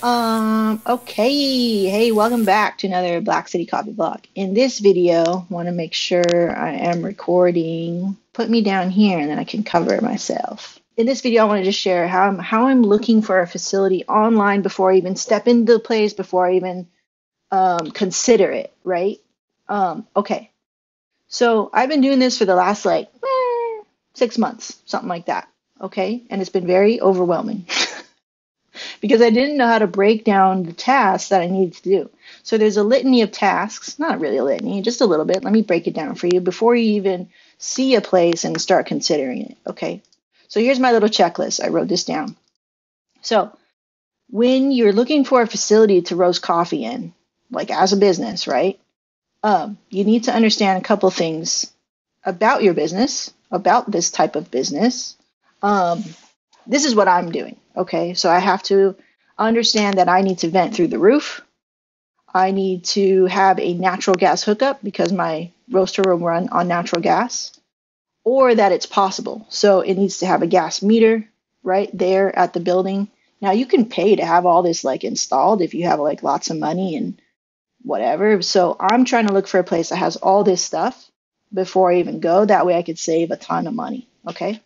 Okay. Hey, welcome back to another Black City Coffee Vlog. In this video, want to make sure I am recording. Put me down here and then I can cover it myself. In this video, I want to just share how I'm looking for a facility online before I even step into the place, before I even consider it, right? Okay. So I've been doing this for the last 6 months, something like that. Okay. And it's been very overwhelming. Because I didn't know how to break down the tasks that I needed to do. So there's a litany of tasks, not really a litany, just a little bit. Let me break it down for you before you even see a place and start considering it. Okay. So here's my little checklist. I wrote this down. So when you're looking for a facility to roast coffee in, like as a business, right? You need to understand a couple things about your business, about this type of business. This is what I'm doing. Okay, so I have to understand that I need to vent through the roof. I need to have a natural gas hookup because my roaster will run on natural gas, or that it's possible. So it needs to have a gas meter right there at the building. Now you can pay to have all this installed if you have lots of money and whatever. So I'm trying to look for a place that has all this stuff before I even go. That way I could save a ton of money. Okay.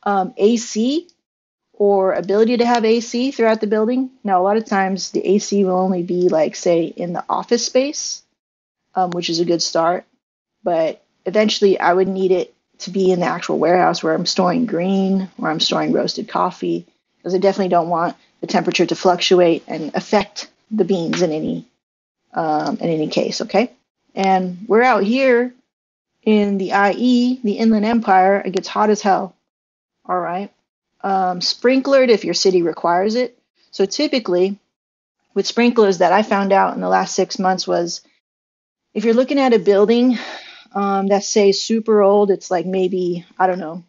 AC or ability to have AC throughout the building. Now, a lot of times the AC will only be say in the office space, which is a good start. But eventually I would need it to be in the actual warehouse where I'm storing green, where I'm storing roasted coffee, because I definitely don't want the temperature to fluctuate and affect the beans in any case. Okay. And we're out here in the IE, the Inland Empire. It gets hot as hell. All right. Sprinklered if your city requires it. So typically with sprinklers that I found out in the last 6 months was if you're looking at a building that's say super old, it's maybe, I don't know,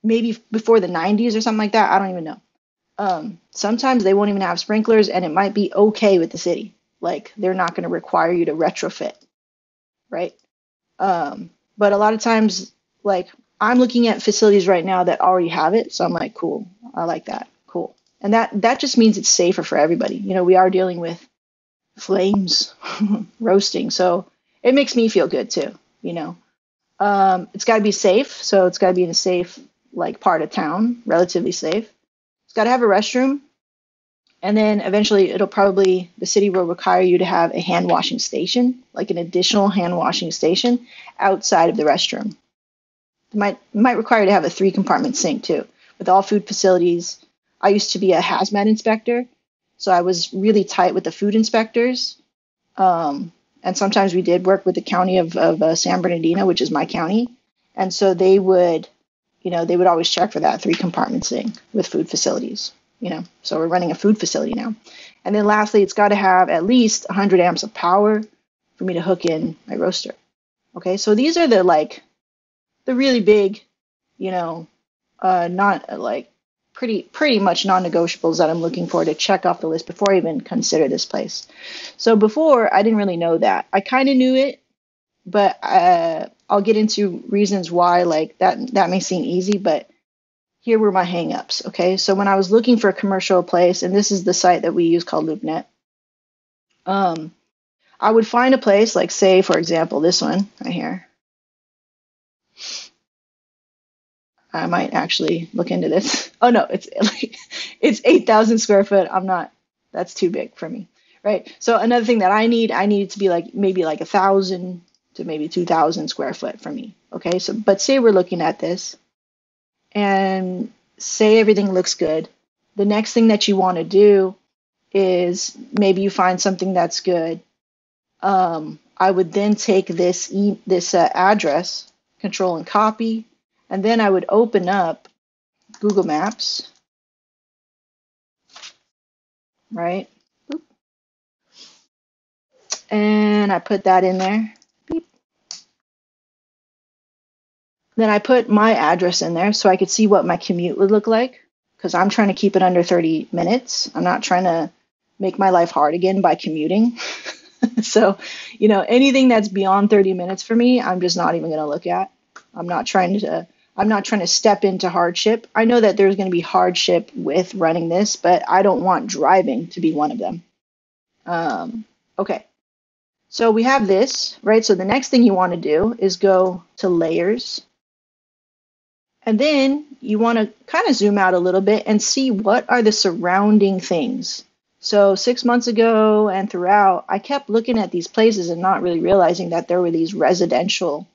maybe before the 90s or something like that. I don't even know. Sometimes they won't even have sprinklers and it might be okay with the city. They're not going to require you to retrofit, right? But a lot of times, I'm looking at facilities right now that already have it, so I'm like, cool, I like that, cool. And that just means it's safer for everybody. We are dealing with flames, roasting, so it makes me feel good too. It's got to be safe, so it's got to be in a safe part of town, relatively safe. It's got to have a restroom, and then eventually the city will require you to have a hand washing station, like an additional hand washing station outside of the restroom. It might require you to have a 3-compartment sink too. With all food facilities, I used to be a hazmat inspector, so I was really tight with the food inspectors. And sometimes we did work with the county of San Bernardino, which is my county. And so they would always check for that 3-compartment sink with food facilities. So we're running a food facility now. And then lastly, it's got to have at least 100 amps of power for me to hook in my roaster. Okay, so these are the really big, not pretty much non-negotiables that I'm looking for to check off the list before I even consider this place. So before, I didn't really know that. I kind of knew it, but I'll get into reasons why that may seem easy, but here were my hangups. Okay, so when I was looking for a commercial place, and this is the site that we use called LoopNet, I would find a place say, for example, this one right here. I might actually look into this. Oh no, it's 8,000 square foot. That's too big for me, right? So another thing that I need it to be maybe 1,000 to maybe 2,000 square foot for me. Okay, so but say we're looking at this, and say everything looks good. The next thing that you want to do is maybe you find something that's good. I would then take this address, control and copy, and then I would open up Google Maps, right? Boop. And I put that in there. Beep. Then I put my address in there so I could see what my commute would look like, because I'm trying to keep it under 30 minutes. I'm not trying to make my life hard again by commuting. So, anything that's beyond 30 minutes for me, I'm just not even going to look at. I'm I'm not trying to step into hardship. I know that there's going to be hardship with running this, but I don't want driving to be one of them. Okay, so we have this, right? So the next thing you want to do is go to layers. And then you want to kind of zoom out a little bit and see what are the surrounding things. So 6 months ago and throughout, I kept looking at these places and not really realizing that there were these residential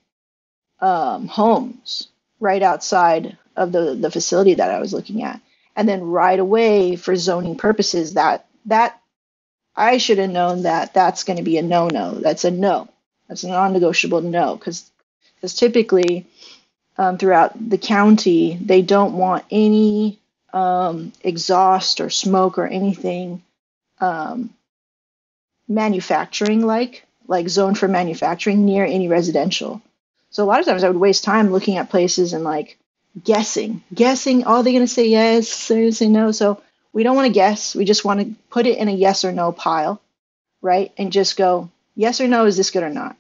homes right outside of the facility that I was looking at. And then right away, for zoning purposes, that I should have known that that's going to be a no-no. That's a no. That's a non-negotiable no, because typically throughout the county, they don't want any exhaust or smoke or anything manufacturing like zone for manufacturing near any residential. So a lot of times I would waste time looking at places and like guessing. Oh, they're going to say yes, they're going to say no. So we don't want to guess. We just want to put it in a yes or no pile, right? And just go, yes or no, is this good or not?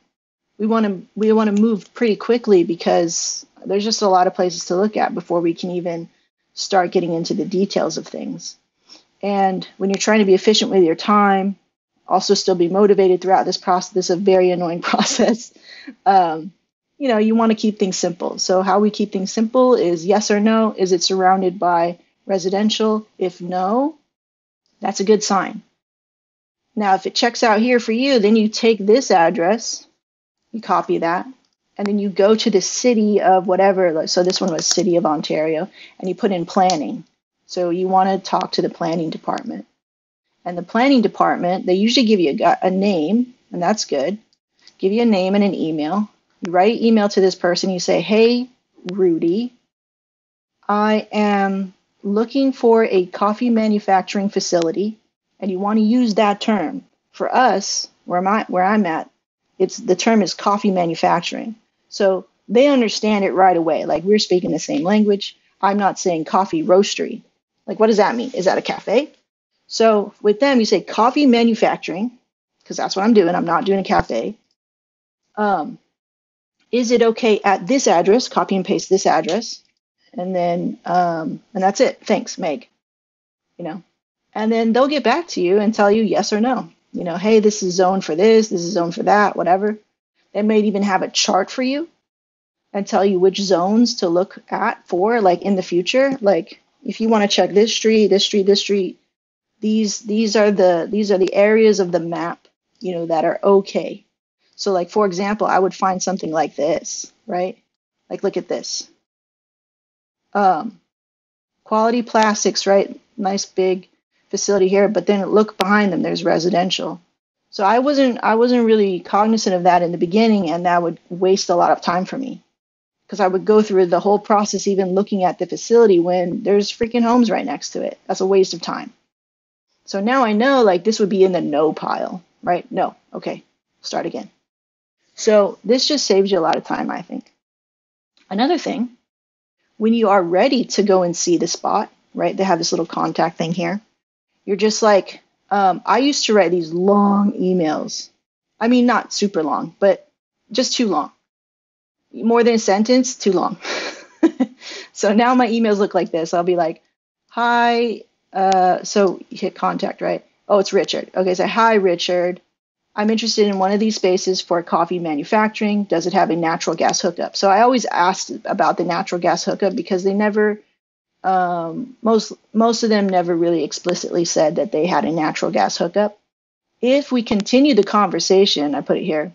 We want to move pretty quickly because there's just a lot of places to look at before we can even start getting into the details of things. And when you're trying to be efficient with your time, also still be motivated throughout this process, this is a very annoying process. You want to keep things simple. So how we keep things simple is yes or no. Is it surrounded by residential? If no, that's a good sign. Now, if it checks out here for you, then you take this address, you copy that, and then you go to the city of whatever. So this one was City of Ontario, and you put in planning. So you want to talk to the planning department. And the planning department, they usually give you a name, and that's good. Give you a name and an email. You write an email to this person. You say, hey, Rudy, I am looking for a coffee manufacturing facility, and you want to use that term. For us, where I'm at, the term is coffee manufacturing. So they understand it right away. Like we're speaking the same language. I'm not saying coffee roastery. Like, what does that mean? Is that a cafe? So with them, you say coffee manufacturing, because that's what I'm doing. I'm not doing a cafe. Is it okay at this address? Copy and paste this address. And then, and that's it. Thanks, Meg. And then they'll get back to you and tell you yes or no. Hey, this is zoned for this is zoned for that, whatever. They may even have a chart for you and tell you which zones to look at for, like in the future. Like if you want to check this street, these are the areas of the map, that are okay. So like, for example, I would find something like this, right? Like, look at this. Quality Plastics, right? Nice big facility here, but then look behind them, there's residential. So I wasn't really cognizant of that in the beginning, and that would waste a lot of time for me because I would go through the whole process even looking at the facility when there's freaking homes right next to it. That's a waste of time. So now I know, like, this would be in the no pile, right? No. Okay, start again. So this just saves you a lot of time, I think. Another thing, when you are ready to go and see the spot, right? They have this little contact thing here. You're just like, I used to write these long emails. I mean, not super long, but just too long. More than a sentence, too long. So now my emails look like this. I'll be like, hi, so you hit contact, right? Oh, it's Richard. Okay, so hi, Richard. I'm interested in one of these spaces for coffee manufacturing. Does it have a natural gas hookup? So I always asked about the natural gas hookup because they never, most of them never really explicitly said that they had a natural gas hookup. If we continue the conversation, I put it here.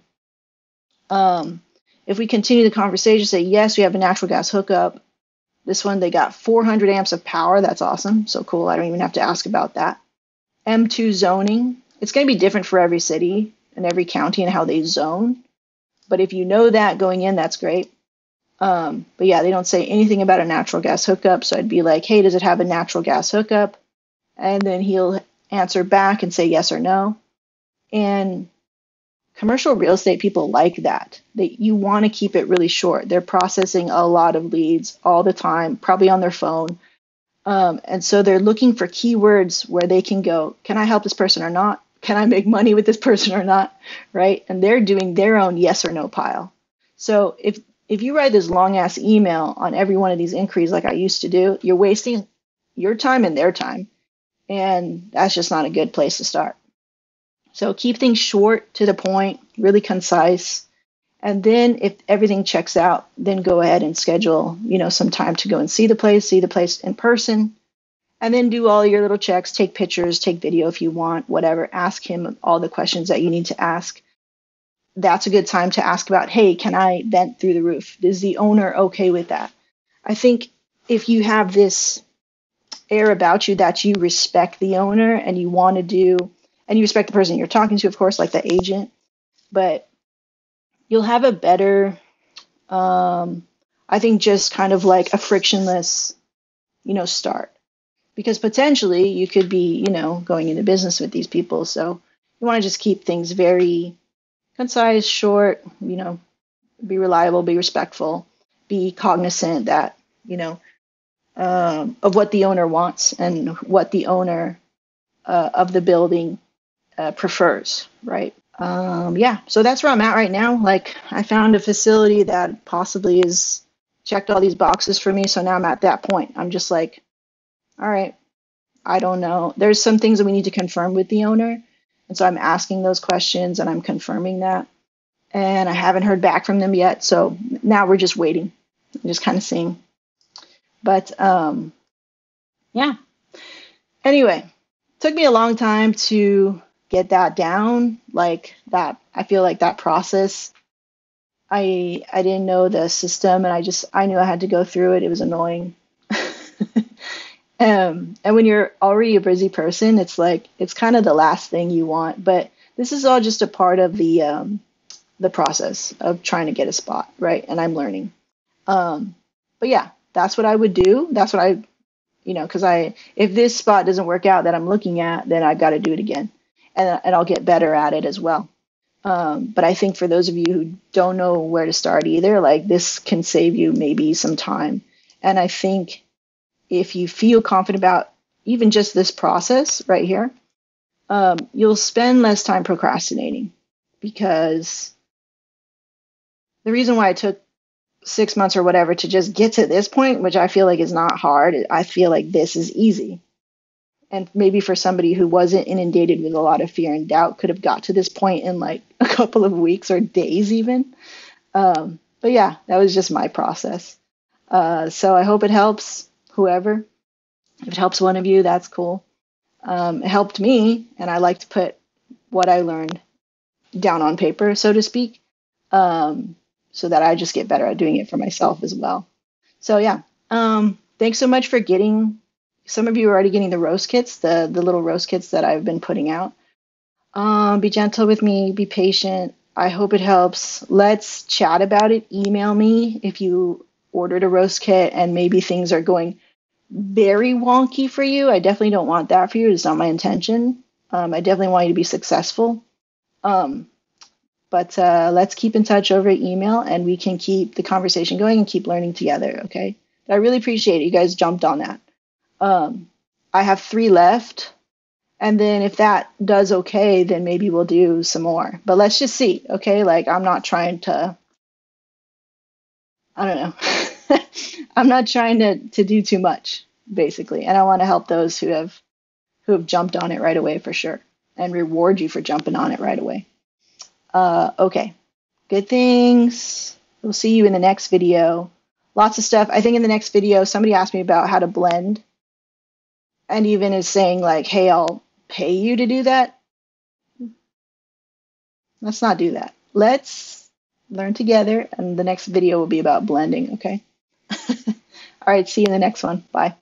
If we continue the conversation, say, yes, we have a natural gas hookup. This one, they got 400 amps of power. That's awesome. So cool. I don't even have to ask about that. M2 zoning. It's going to be different for every city and every county and how they zone. But if you know that going in, that's great. But yeah, they don't say anything about a natural gas hookup. So I'd be like, hey, does it have a natural gas hookup? And then he'll answer back and say yes or no. And commercial real estate people like that. You want to keep it really short. They're processing a lot of leads all the time, probably on their phone. And so they're looking for keywords where they can go, can I help this person or not? Can I make money with this person or not? Right? And they're doing their own yes or no pile. So if if you write this long ass email on every one of these inquiries like I used to do, you're wasting your time and their time. And that's just not a good place to start. So keep things short, to the point, really concise. And then if everything checks out, then go ahead and schedule, some time to go and see the place in person, and then do all your little checks, take pictures, take video if you want, whatever. Ask him all the questions that you need to ask. That's a good time to ask about, hey, can I vent through the roof? Is the owner okay with that? I think if you have this air about you that you respect the owner and you want to do, and you respect the person you're talking to, of course, like the agent, but you'll have a better, I think, just kind of like a frictionless, start. Because potentially you could be, going into business with these people. So you want to just keep things very concise, short, be reliable, be respectful, be cognizant that, of what the owner wants and what the owner of the building prefers, right? Yeah, so that's where I'm at right now. Like, I found a facility that possibly is checked all these boxes for me. So now I'm at that point. I'm just like, all right, I don't know. There's some things that we need to confirm with the owner. And so I'm asking those questions and I'm confirming that. And I haven't heard back from them yet. So now we're just waiting, just kind of seeing. But yeah. Anyway, took me a long time to get that down. Like that, I feel like that process, I didn't know the system, and I knew I had to go through it. It was annoying. And when you're already a busy person, it's like, it's kind of the last thing you want. But this is all just a part of the process of trying to get a spot, right? And I'm learning. But yeah, that's what I would do. That's what because if this spot doesn't work out that I'm looking at, then I've got to do it again, and I'll get better at it as well. But I think for those of you who don't know where to start either, like, this can save you maybe some time. And I think if you feel confident about even just this process right here, you'll spend less time procrastinating, because the reason why it took 6 months or whatever to just get to this point, which I feel like is not hard, I feel like this is easy. And maybe for somebody who wasn't inundated with a lot of fear and doubt, could have got to this point in like a couple of weeks or days even. But yeah, that was just my process. So I hope it helps whoever. If it helps one of you, that's cool. It helped me, and I like to put what I learned down on paper, so to speak, so that I just get better at doing it for myself as well. So yeah, thanks so much for getting. Some of you are already getting the roast kits, the little roast kits that I've been putting out. Be gentle with me, be patient. I hope it helps. Let's chat about it. Email me if you ordered a roast kit and maybe things are going very wonky for you. I definitely don't want that for you. It's not my intention. I definitely want you to be successful. But let's keep in touch over email, and we can keep the conversation going and keep learning together, okay? I really appreciate it. You guys jumped on that. I have 3 left, and then if that does okay, then maybe we'll do some more. But let's just see, okay? Like, I'm not trying to, I don't know. I'm not trying to do too much, basically. And I want to help those who have jumped on it right away, for sure, and reward you for jumping on it right away. Okay, good things. We'll see you in the next video. Lots of stuff. I think in the next video, somebody asked me about how to blend, and even is saying like, hey, I'll pay you to do that. Let's not do that. Let's learn together, and the next video will be about blending, okay? All right, see you in the next one. Bye.